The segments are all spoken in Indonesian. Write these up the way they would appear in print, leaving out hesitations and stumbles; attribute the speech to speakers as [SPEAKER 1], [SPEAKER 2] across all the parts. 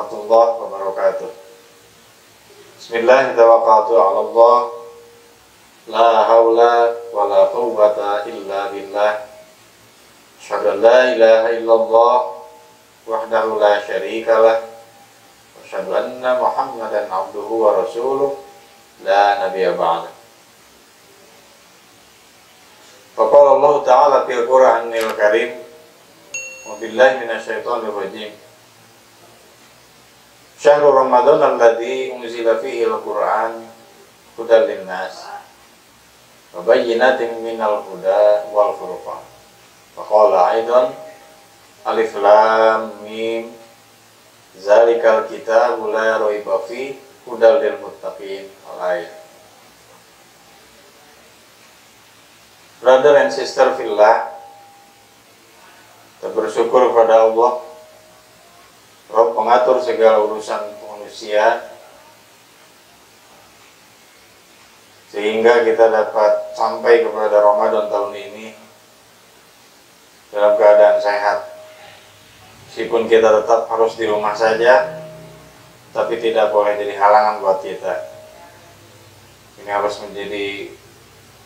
[SPEAKER 1] warahmatullahi wabarakatuh. Bismillah, tawakkaltu 'ala Allah, la haula wala quwwata illa billah. Asyhadu an la ilaha illallah wahdahu la syarikalah, wa asyhadu anna Muhammadan 'abduhu wa rasuluh, la nabiyya ba'da. Faqala Allah Ta'ala fil Qur'anil Karim, wa billahi minasyaitonir rajim. Syahrul Ramadan alladzi unzila fihi al-Qur'an hudan linnas wa bayyinatin minal huda wal furqan. Faqala aidan alif lam mim zalikal kitabu la raiba fihi hudan lil muttaqin. Al-ayat. Brother and sister fillah, kita bersyukur kepada Allah, Rabb pengatur segala urusan manusia, sehingga kita dapat sampai kepada Ramadan tahun ini dalam keadaan sehat. Meskipun kita tetap harus di rumah saja, tapi tidak boleh jadi halangan buat kita. Ini harus menjadi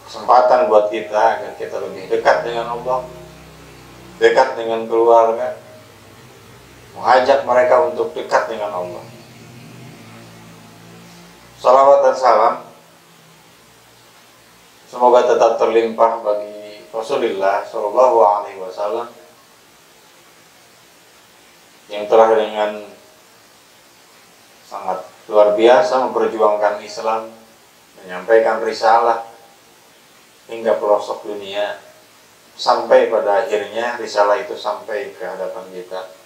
[SPEAKER 1] kesempatan buat kita agar kita lebih dekat dengan Allah, dekat dengan keluarga, mengajak mereka untuk dekat dengan Allah. Salawat dan salam semoga tetap terlimpah bagi Rasulullah Shallallahu Alaihi Wasallam yang telah dengan sangat luar biasa memperjuangkan Islam, menyampaikan risalah hingga pelosok dunia, sampai pada akhirnya risalah itu sampai ke hadapan kita.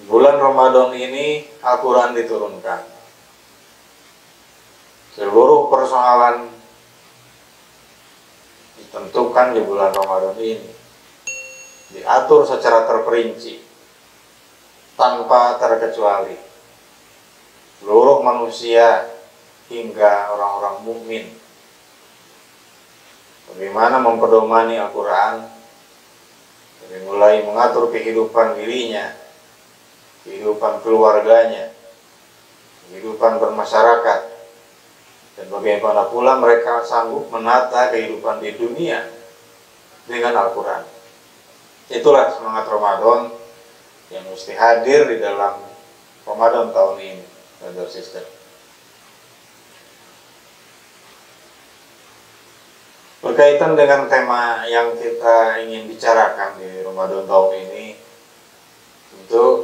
[SPEAKER 1] Bulan Ramadan ini Al-Quran diturunkan. Seluruh persoalan ditentukan di bulan Ramadan ini, diatur secara terperinci tanpa terkecuali. Seluruh manusia hingga orang-orang mukmin bagaimana memperdomani Al-Quran, dari mulai mengatur kehidupan dirinya, kehidupan keluarganya, kehidupan bermasyarakat, dan bagaimana pula mereka sanggup menata kehidupan di dunia dengan Al-Quran. Itulah semangat Ramadan yang mesti hadir di dalam Ramadan tahun ini, brother sister. Berkaitan dengan tema yang kita ingin bicarakan di Ramadan tahun ini, tentu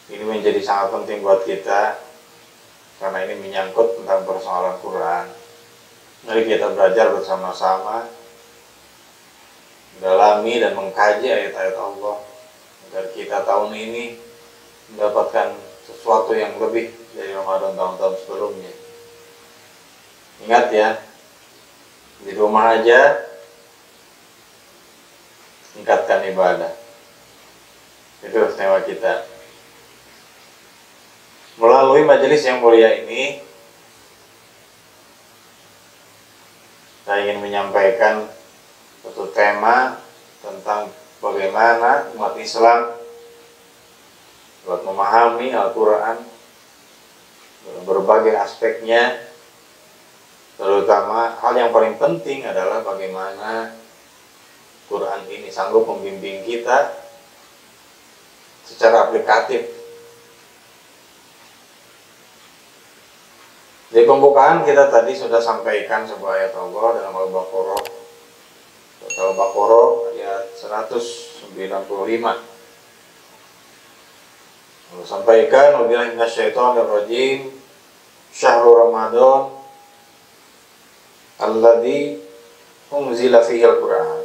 [SPEAKER 1] ini menjadi sangat penting buat kita karena ini menyangkut tentang persoalan Quran. Mari kita belajar bersama-sama, mendalami dan mengkaji ayat-ayat Allah agar kita tahun ini mendapatkan sesuatu yang lebih dari Ramadan tahun-tahun sebelumnya. Ingat ya, di rumah aja tingkatkan ibadah. Itu tema kita. Melalui majelis yang mulia ini, saya ingin menyampaikan satu tema tentang bagaimana umat Islam buat memahami Al-Quran dalam berbagai aspeknya. Terutama hal yang paling penting adalah bagaimana Quran ini sanggup membimbing kita secara aplikatif. Di pembukaan kita tadi sudah sampaikan sebuah ayat Allah dalam Al-Baqarah. Al-Baqarah ayat 195. Allah sampaikan, wabillahi minasyaitonir rajim, syahrul Ramadan alladzi unzila fihi al-Qur'an.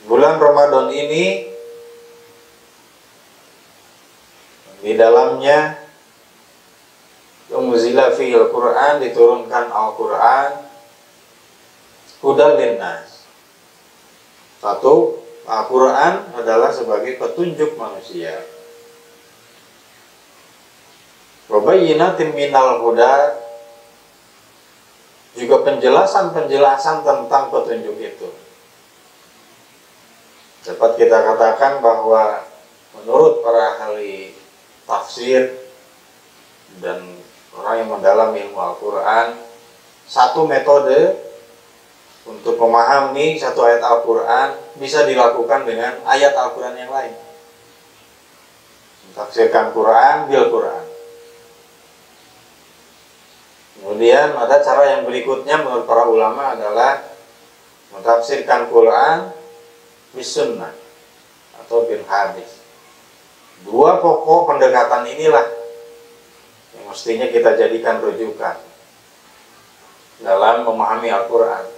[SPEAKER 1] Bulan Ramadan ini di dalamnya unzila fihi al-Qur'an, diturunkan Al-Qur'an, hudan linnas. Satu, Al-Quran adalah sebagai petunjuk manusia. Wa bayyinatin minal huda, juga penjelasan-penjelasan tentang petunjuk itu. dapat kita katakan bahwa menurut para ahli tafsir dan orang yang mendalami ilmu Al-Quran, satu metode untuk memahami satu ayat Al-Quran bisa dilakukan dengan ayat Al-Quran yang lain. Tafsirkan Quran bil Quran. Kemudian ada cara yang berikutnya menurut para ulama adalah mentafsirkan Quran bis sunnah atau bil hadis. Dua pokok pendekatan inilah yang mestinya kita jadikan rujukan dalam memahami Al-Quran.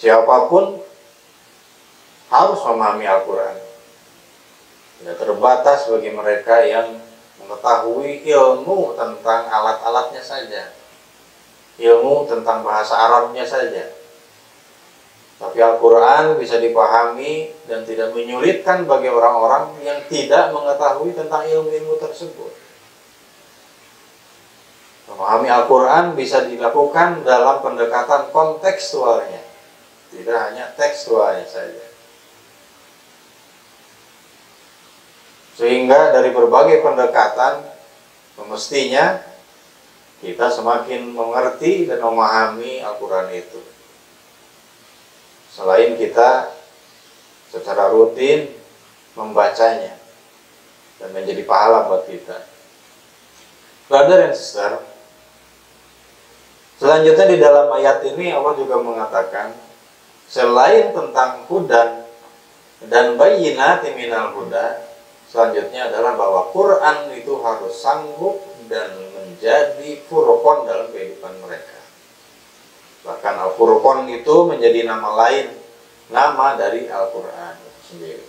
[SPEAKER 1] Siapapun harus memahami Al-Quran. Tidak terbatas bagi mereka yang mengetahui ilmu tentang alat-alatnya saja, ilmu tentang bahasa Arabnya saja. Tapi Al-Quran bisa dipahami dan tidak menyulitkan bagi orang-orang yang tidak mengetahui tentang ilmu-ilmu tersebut. Memahami Al-Quran bisa dilakukan dalam pendekatan kontekstualnya, tidak hanya tekstualnya saja. Sehingga dari berbagai pendekatan, mestinya kita semakin mengerti dan memahami Al-Quran itu. Selain kita secara rutin membacanya dan menjadi pahala buat kita. Brother and sister, selanjutnya di dalam ayat ini Allah juga mengatakan, selain tentang hudan dan bayyinatin minal huda, selanjutnya adalah bahwa Quran itu harus sanggup dan menjadi furqan dalam kehidupan mereka. Bahkan Al-Furqan itu menjadi nama lain, nama dari Al-Quran sendiri.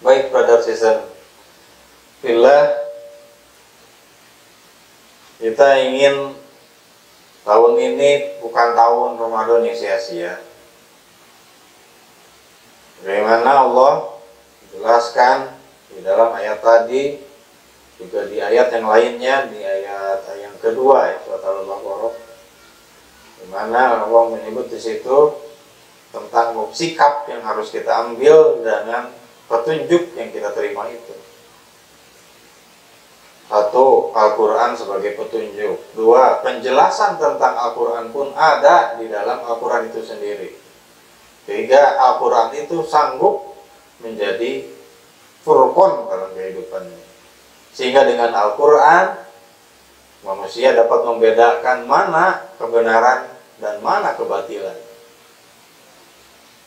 [SPEAKER 1] Baik brother sister, bila kita ingin tahun ini bukan tahun Ramadan yang sia-sia, bagaimana Allah jelaskan di dalam ayat tadi, juga di ayat yang lainnya, di ayat yang kedua ya, surat Al-Baqarah, di mana Allah menyebut di situ tentang sikap yang harus kita ambil dengan petunjuk yang kita terima itu. Satu, Al-Quran sebagai petunjuk. Dua, penjelasan tentang Al-Quran pun ada di dalam Al-Quran itu sendiri. Tiga, Al-Quran itu sanggup menjadi furqan dalam kehidupannya. Sehingga dengan Al-Quran, manusia dapat membedakan mana kebenaran dan mana kebatilan.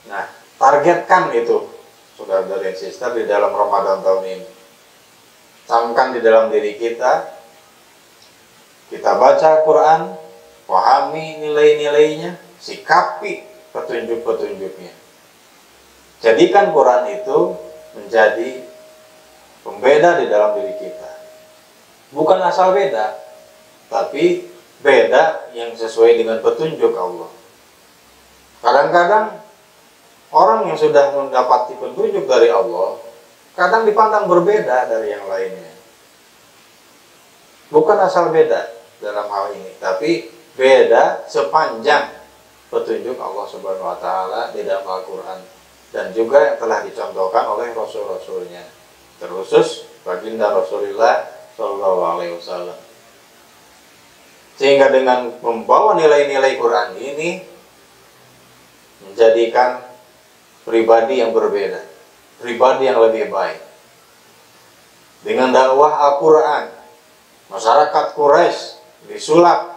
[SPEAKER 1] Nah, targetkan itu, saudara dan sister, di dalam Ramadan tahun ini. Camkan di dalam diri kita, kita baca Quran, pahami nilai-nilainya, sikapi petunjuk-petunjuknya. Jadikan Quran itu menjadi pembeda di dalam diri kita. Bukan asal beda, tapi beda yang sesuai dengan petunjuk Allah. Kadang-kadang orang yang sudah mendapati petunjuk dari Allah, kadang dipandang berbeda dari yang lainnya. Bukan asal beda dalam hal ini, tapi beda sepanjang petunjuk Allah Subhanahu wa Ta'ala di dalam Al-Quran, dan juga yang telah dicontohkan oleh Rasul-Rasulnya, terkhusus baginda Rasulullah Shallallahu Alaihi Wasallam. Sehingga dengan membawa nilai-nilai Quran ini menjadikan pribadi yang berbeda, pribadi yang lebih baik. Dengan dakwah Al-Quran, masyarakat Quraisy disulap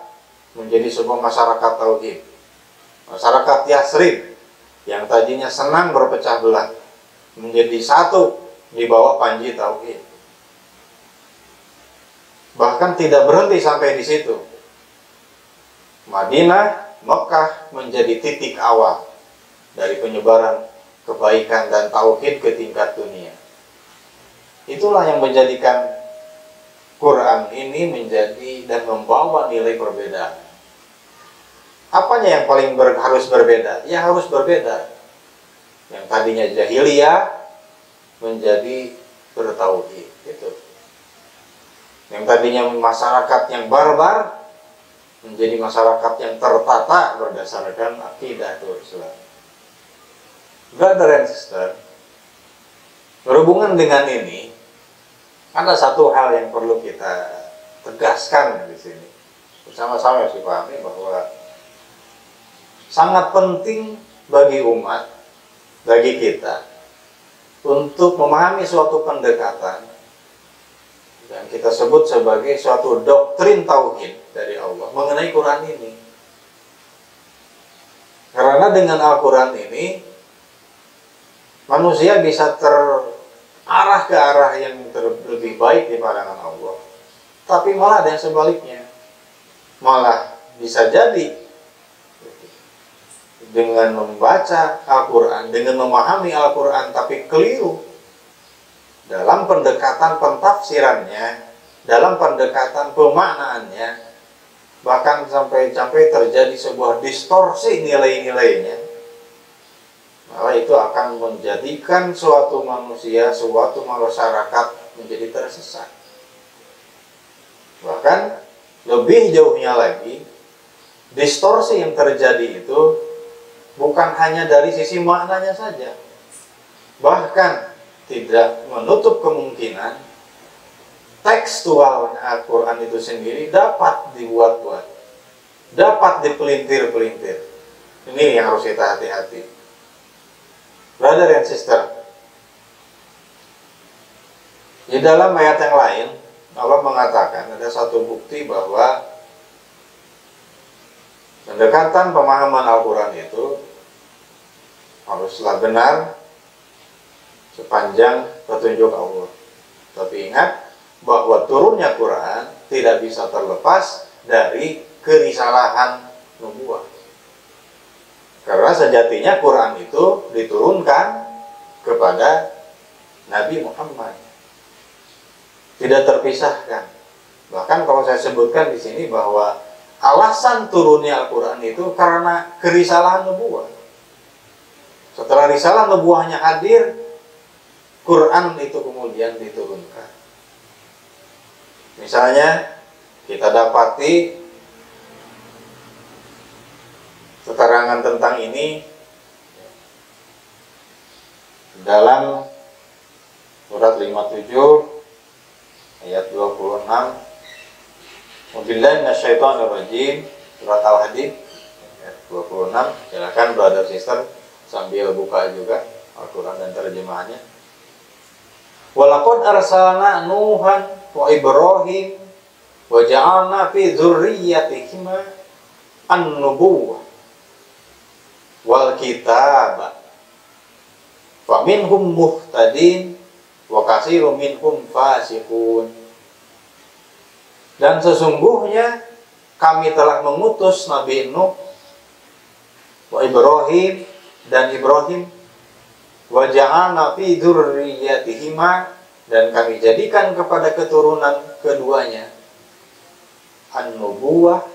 [SPEAKER 1] menjadi sebuah masyarakat tauhid. Masyarakat Yasrib yang tadinya senang berpecah belah menjadi satu di bawah panji tauhid. Bahkan tidak berhenti sampai di situ. Madinah, Mekah menjadi titik awal dari penyebaran kebaikan dan tauhid ke tingkat dunia. Itulah yang menjadikan Quran ini menjadi dan membawa nilai perbedaan. Apanya yang paling harus berbeda? Ya harus berbeda. Yang tadinya jahiliyah menjadi bertauhid, gitu. Yang tadinya masyarakat yang barbar menjadi masyarakat yang tertata berdasarkan akidah Islam. Brother and sister, berhubungan dengan ini, ada satu hal yang perlu kita tegaskan di sini. Bersama-sama harus dipahami bahwa sangat penting bagi umat, bagi kita, untuk memahami suatu pendekatan yang kita sebut sebagai suatu doktrin tauhid dari Allah mengenai Quran ini. Karena dengan Al-Quran ini, manusia bisa terarah ke arah yang lebih baik di pandangan Allah. Tapi malah ada yang sebaliknya. Malah bisa jadi dengan membaca Al-Quran, dengan memahami Al-Quran tapi keliru dalam pendekatan pentafsirannya, dalam pendekatan pemaknaannya, bahkan sampai terjadi sebuah distorsi nilai-nilainya, malah itu akan menjadikan suatu manusia, suatu masyarakat menjadi tersesat. Bahkan lebih jauhnya lagi, distorsi yang terjadi itu bukan hanya dari sisi maknanya saja, bahkan tidak menutup kemungkinan tekstual Al-Quran itu sendiri dapat dibuat-buat, dapat dipelintir-pelintir. Ini yang harus kita hati-hati. Brother and sister, di dalam ayat yang lain Allah mengatakan ada satu bukti bahwa pendekatan pemahaman Al-Quran itu haruslah benar sepanjang petunjuk Allah. Tapi ingat bahwa turunnya Quran tidak bisa terlepas dari kerisalahan nubuah. Karena sejatinya Quran itu diturunkan kepada Nabi Muhammad, tidak terpisahkan. Bahkan kalau saya sebutkan di sini bahwa alasan turunnya Al-Quran itu karena kerisalahan nubuah. Setelah risalah nubuahnya hadir, Quran itu kemudian diturunkan. Misalnya kita dapati keterangan tentang ini dalam surat 57 ayat 26. Wabillahi minasyaitonir rajim, surat Al-Hadid ayat 26. Silakan brother sister sambil buka juga Al-Quran dan terjemahannya. Walaqad arsalna Nuhan wa Ibrahim wa ja'alna fi dzurriyyatihima an-nubuwwah wal kitaba faminhum muhtadin wa katsirun minhum fasiqun. Dan sesungguhnya kami telah mengutus Nabi Nuh wa Ibrahim dan Ibrahim wa ja'alna fi dzurriyyatihima, dan kami jadikan kepada keturunan keduanya an-nubuwah,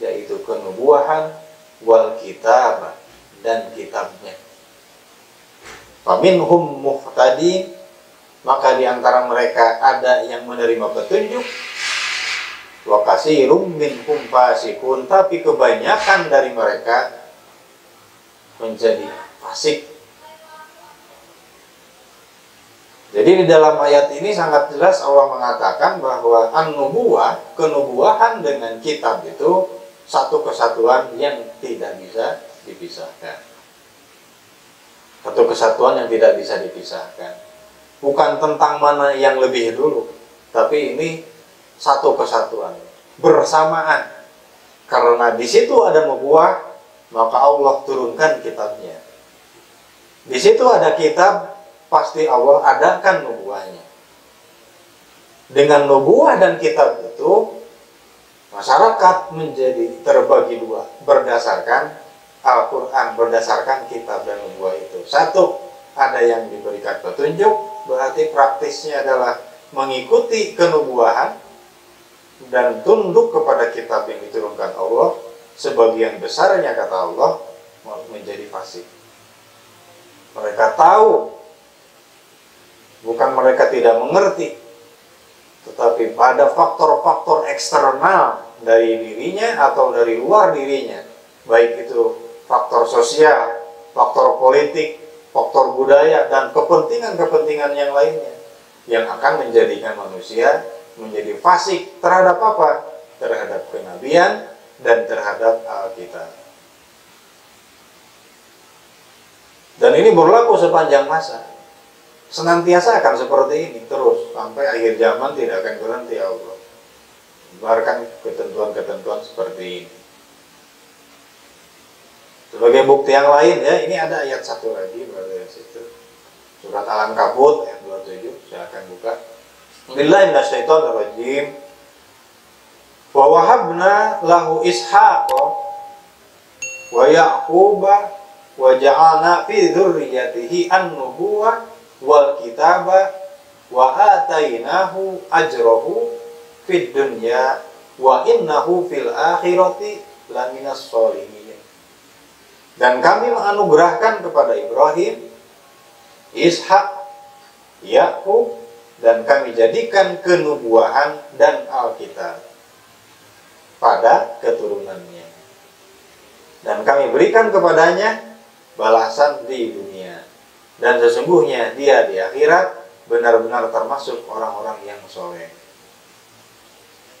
[SPEAKER 1] yaitu kenubuahan, wal kitab, dan kitabnya. Faminhum muhtadin, maka di antara mereka ada yang menerima petunjuk, wa katsirum minhum fasiqun, tapi kebanyakan dari mereka menjadi fasik. Jadi di dalam ayat ini sangat jelas Allah mengatakan bahwa an-nubuwah, kenubuahan dengan kitab itu satu kesatuan yang tidak bisa dipisahkan. Satu kesatuan yang tidak bisa dipisahkan. Bukan tentang mana yang lebih dulu, tapi ini satu kesatuan, bersamaan. Karena di situ ada nubuwah, maka Allah turunkan kitabnya. Di situ ada kitab, pasti Allah adakan nubuahnya. Dengan nubuah dan kitab itu, masyarakat menjadi terbagi dua berdasarkan Al-Quran, berdasarkan kitab dan nubuah itu. Satu, ada yang diberikan petunjuk, berarti praktisnya adalah mengikuti kenubuahan dan tunduk kepada kitab yang diturunkan Allah. Sebagian besarnya, kata Allah, menjadi fasik. Mereka tahu, bukan mereka tidak mengerti, tetapi pada faktor-faktor eksternal dari dirinya atau dari luar dirinya, baik itu faktor sosial, faktor politik, faktor budaya, dan kepentingan-kepentingan yang lainnya yang akan menjadikan manusia menjadi fasik terhadap apa? Terhadap kenabian dan terhadap Alkitab. Dan ini berlaku sepanjang masa. Senantiasa akan seperti ini terus sampai akhir zaman, tidak akan berhenti Allah. Biarkan ketentuan-ketentuan seperti ini. Sebagai bukti yang lain ya, ini ada ayat satu lagi berada di situ. Surat Al-Ankabut ayat 27, saya akan buka. Billahi minasyaitonirrajim. Wa wahabna lahu Ishaqa wa Yaquba wa ja'alna fi dzurriyyatihi an-nubuwah wal kitaba wa atainahu ajrahu fid dunya wa innahu fil akhirati laminas sholihin. Dan kami menganugerahkan kepada Ibrahim, Ishak, Yakub, dan kami jadikan kenubuahan dan Alkitab pada keturunannya. Dan kami berikan kepadanya balasan di dunia. Dan sesungguhnya dia di akhirat benar-benar termasuk orang-orang yang soleh.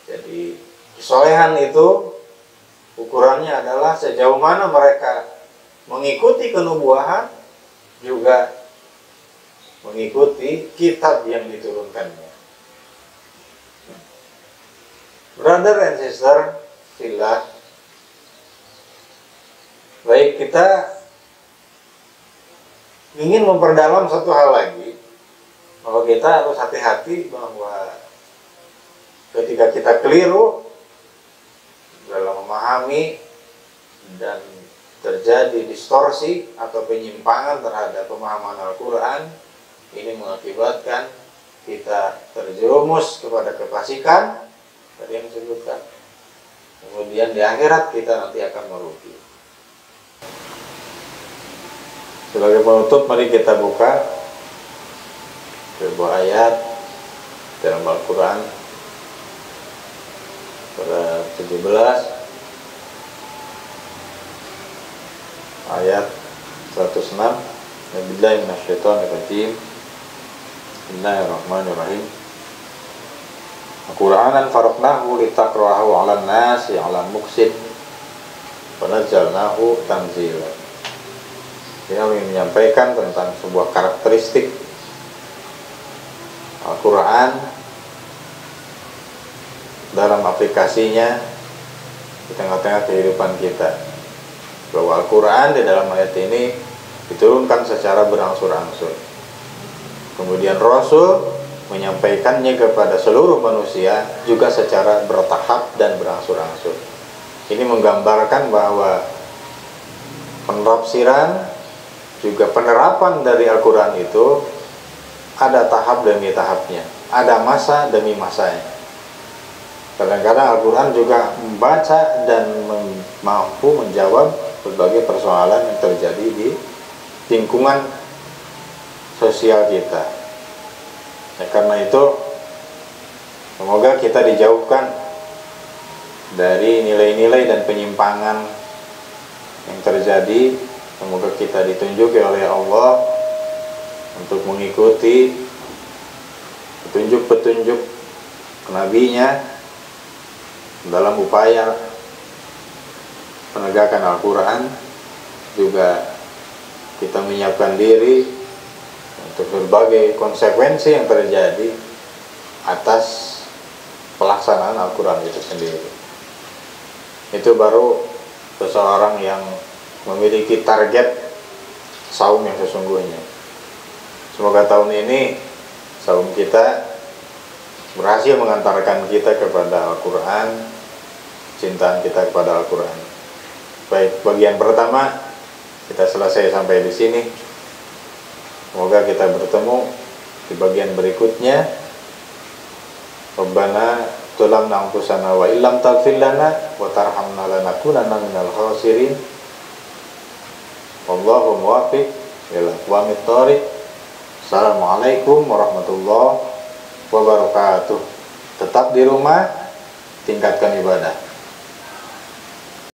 [SPEAKER 1] Jadi kesolehan itu ukurannya adalah sejauh mana mereka mengikuti kenubuahan, juga mengikuti kitab yang diturunkannya. Brother and sister fillah, baik, kita ingin memperdalam satu hal lagi, bahwa kita harus hati-hati bahwa ketika kita keliru dalam memahami dan terjadi distorsi atau penyimpangan terhadap pemahaman Al-Quran, ini mengakibatkan kita terjerumus kepada kefasikan tadi yang disebutkan. Kemudian di akhirat kita nanti akan merugi. Sebagai penutup, mari kita buka sebuah ayat dalam Al-Quran pada 17 ayat 106. Billahi minasyaitonirrajim. Bismillahirrahmanirrahim. Qur'anan faraqnahu litaqra'ahu 'alan nasi 'ala muksin wa nazzalnahu tanzila. Kami menyampaikan tentang sebuah karakteristik Al-Quran dalam aplikasinya di tengah-tengah kehidupan kita, bahwa Al-Quran di dalam ayat ini diturunkan secara berangsur-angsur. Kemudian Rasul menyampaikannya kepada seluruh manusia juga secara bertahap dan berangsur-angsur. Ini menggambarkan bahwa penafsiran juga penerapan dari Al-Quran itu ada tahap demi tahapnya, ada masa demi masanya. Kadang-kadang Al-Quran juga membaca dan mampu menjawab berbagai persoalan yang terjadi di lingkungan sosial kita. Karena itu semoga kita dijauhkan dari nilai-nilai dan penyimpangan yang terjadi. Semoga kita ditunjuki oleh Allah untuk mengikuti petunjuk-petunjuk Nabi-Nya dalam upaya penegakan Al-Quran. Juga kita menyiapkan diri untuk berbagai konsekuensi yang terjadi atas pelaksanaan Al-Quran itu sendiri. Itu baru seseorang yang memiliki target saum yang sesungguhnya. Semoga tahun ini saum kita berhasil mengantarkan kita kepada Al-Quran, cintaan kita kepada Al-Quran. Baik, bagian pertama kita selesai sampai di sini. Semoga kita bertemu di bagian berikutnya. Rabbana tulamna anfusana wa illam taghfir lana wa tarhamna lanakunanna minal khasirin. Wallahu muwaffiq ila aqwamit thoriq. Assalamualaikum warahmatullahi wabarakatuh. Tetap di rumah, tingkatkan ibadah.